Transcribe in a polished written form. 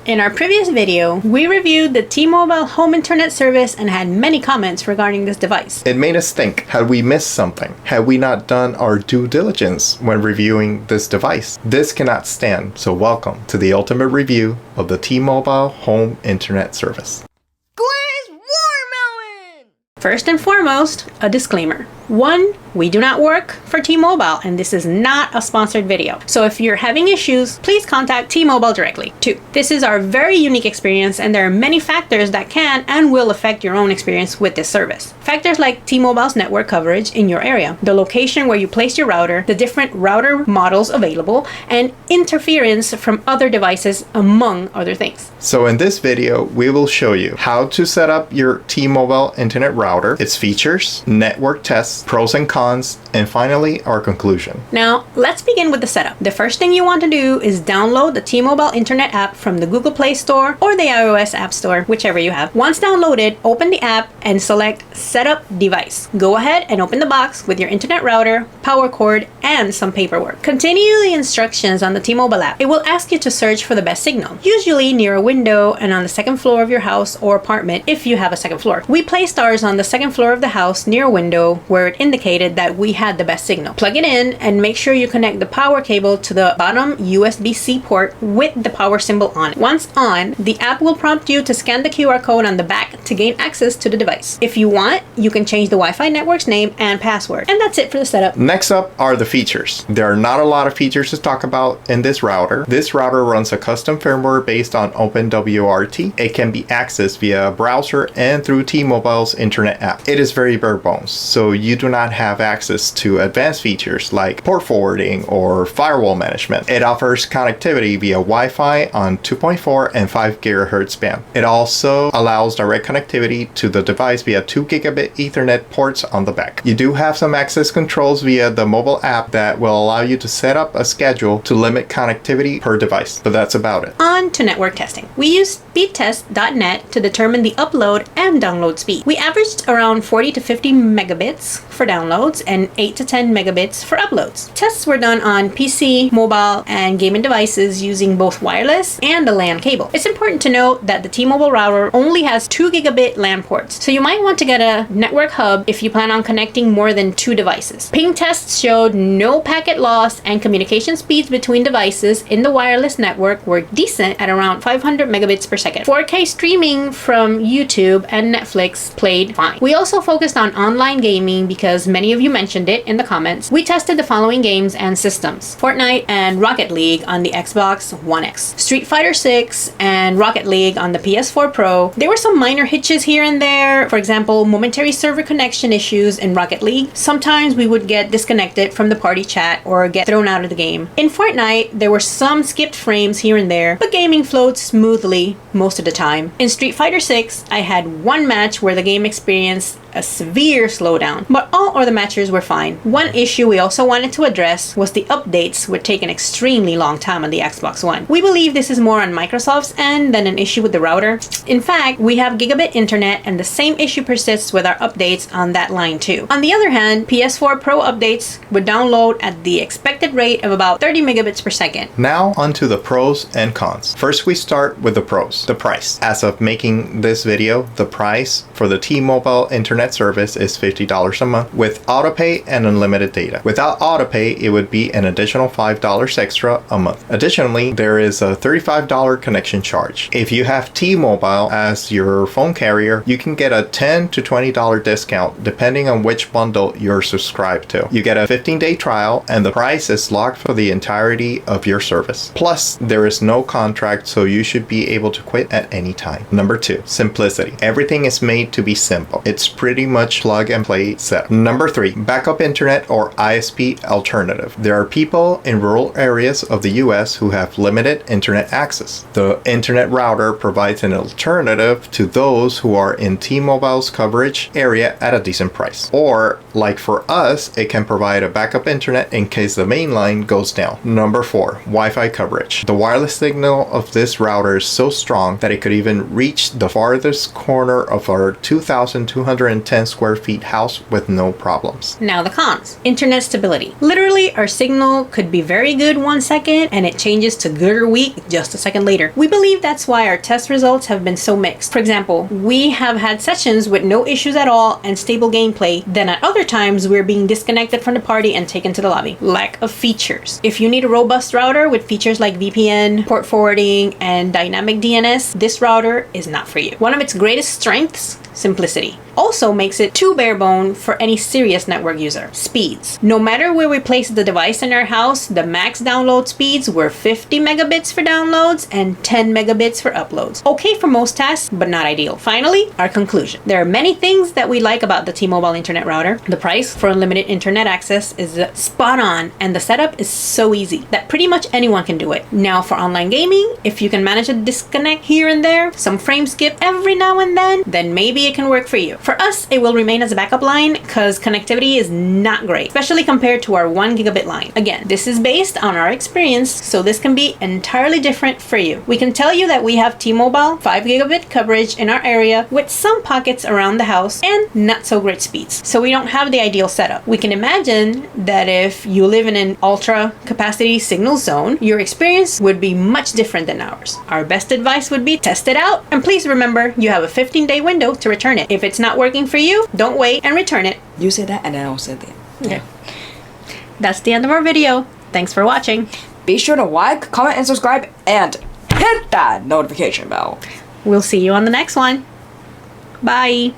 In our previous video, we reviewed the T-Mobile home internet service and had many comments regarding this device. It made us think, had we missed something? Had we not done our due diligence when reviewing this device? This cannot stand, so welcome to the ultimate review of the T-Mobile home internet service. First and foremost, a disclaimer. 1, we do not work for T-Mobile, and this is not a sponsored video. So if you're having issues, please contact T-Mobile directly. 2, this is our very unique experience, and there are many factors that can and will affect your own experience with this service. Factors like T-Mobile's network coverage in your area, the location where you place your router, the different router models available, and interference from other devices, among other things. So in this video, we will show you how to set up your T-Mobile internet router, its features, network tests, pros and cons, and finally our conclusion. Now, let's begin with the setup. The first thing you want to do is download the T-Mobile Internet app from the Google Play Store or the iOS App Store, whichever you have. Once downloaded, open the app and select Setup Device. Go ahead and open the box with your internet router, power cord, and some paperwork. Continue the instructions on the T-Mobile app. It will ask you to search for the best signal, usually near a window and on the second floor of your house or apartment if you have a second floor. We placed ours on the second floor of the house near a window where it indicated that we had the best signal. Plug it in and make sure you connect the power cable to the bottom USB-C port with the power symbol on it. Once on, the app will prompt you to scan the QR code on the back to gain access to the device. If you want, you can change the Wi-Fi network's name and password. And that's it for the setup. Next up are the features. There are not a lot of features to talk about in this router. This router runs a custom firmware based on OpenWRT. It can be accessed via a browser and through T-Mobile's internet app. It is very bare bones, so you do not have access to advanced features like port forwarding or firewall management. It offers connectivity via Wi-Fi on 2.4 and 5 GHz band. It also allows direct connectivity to the device via 2 gigabit Ethernet ports on the back. You do have some access controls via the mobile app that will allow you to set up a schedule to limit connectivity per device, but that's about it. On to network testing. We used speedtest.net to determine the upload and download speed. We averaged around 40 to 50 megabits for downloads and 8 to 10 megabits for uploads. Tests were done on PC, mobile, and gaming devices using both wireless and a LAN cable. It's important to note that the T-Mobile router only has 2 gigabit LAN ports, so you might want to get a network hub if you plan on connecting more than 2 devices. Ping tests showed no packet loss, and communication speeds between devices in the wireless network were decent at around 500 megabits per second. 4K streaming from YouTube and Netflix played fine. We also focused on online gaming because many of you mentioned it in the comments. We tested the following games and systems: Fortnite and Rocket League on the Xbox One X, Street Fighter 6 and Rocket League on the PS4 Pro. There were some minor hitches here and there. For example, momentary server connection issues in Rocket League. Sometimes we would get disconnected from the party chat or get thrown out of the game. In Fortnite, there were some skipped frames here and there, but gaming flowed smoothly most of the time. In Street Fighter 6, I had one match where the game experienced a severe slowdown, but all other matches were fine. One issue we also wanted to address was the updates were taking extremely long time on the Xbox One. We believe this is more on Microsoft's end than an issue with the router. In fact, we have gigabit internet and the same issue persists with our updates on that line too. On the other hand, PS4 Pro updates would download at the expected rate of about 30 megabits per second. Now onto the pros and cons. First, we start with the pros. The price. As of making this video, the price for the T-Mobile internet service is $50 a month with autopay and unlimited data. Without autopay, it would be an additional $5 extra a month. Additionally, there is a $35 connection charge. If you have T-Mobile as your phone carrier, you can get a $10 to $20 discount depending on which bundle you're subscribed to. You get a 15-day trial and the price is locked for the entirety of your service. Plus, there is no contract, so you should be able to quit at any time. Number 2, simplicity. Everything is made to be simple. It's pretty much plug and play setup. Number 3, backup internet or ISP alternative. There are people in rural areas of the US who have limited internet access. The internet router provides an alternative to those who are in T-Mobile's coverage area at a decent price. Or, like for us, it can provide a backup internet in case the main line goes down. Number 4, Wi-Fi coverage. The wireless signal of this router is so strong that it could even reach the farthest corner of our 2,200 110 square feet house with no problems. Now the cons. Internet stability. Literally, our signal could be very good 1 second and it changes to good or weak just a second later. We believe that's why our test results have been so mixed. For example, we have had sessions with no issues at all and stable gameplay, then at other times we're being disconnected from the party and taken to the lobby. Lack of features. If you need a robust router with features like VPN, port forwarding, and dynamic DNS, this router is not for you. One of its greatest strengths, simplicity, also makes it too bare bone for any serious network user. Speeds. No matter where we place the device in our house, the max download speeds were 50 megabits for downloads and 10 megabits for uploads. Okay for most tasks, but not ideal. Finally, our conclusion. There are many things that we like about the T-Mobile internet router. The price for unlimited internet access is spot on, and the setup is so easy that pretty much anyone can do it. Now for online gaming, if you can manage a disconnect here and there, some frame skip every now and then maybe it can work for you. For us, it will remain as a backup line because connectivity is not great, especially compared to our 1 gigabit line. Again, this is based on our experience, so this can be entirely different for you. We can tell you that we have T-Mobile 5 gigabit coverage in our area with some pockets around the house and not so great speeds. So we don't have the ideal setup. We can imagine that if you live in an ultra capacity signal zone, your experience would be much different than ours. Our best advice would be test it out, and please remember you have a 15-day window to return it. If it's not working for you, don't wait and return it. You say that and then I'll say that. Okay. That's the end of our video. Thanks for watching. Be sure to like, comment, and subscribe, and hit that notification bell. We'll see you on the next one. Bye.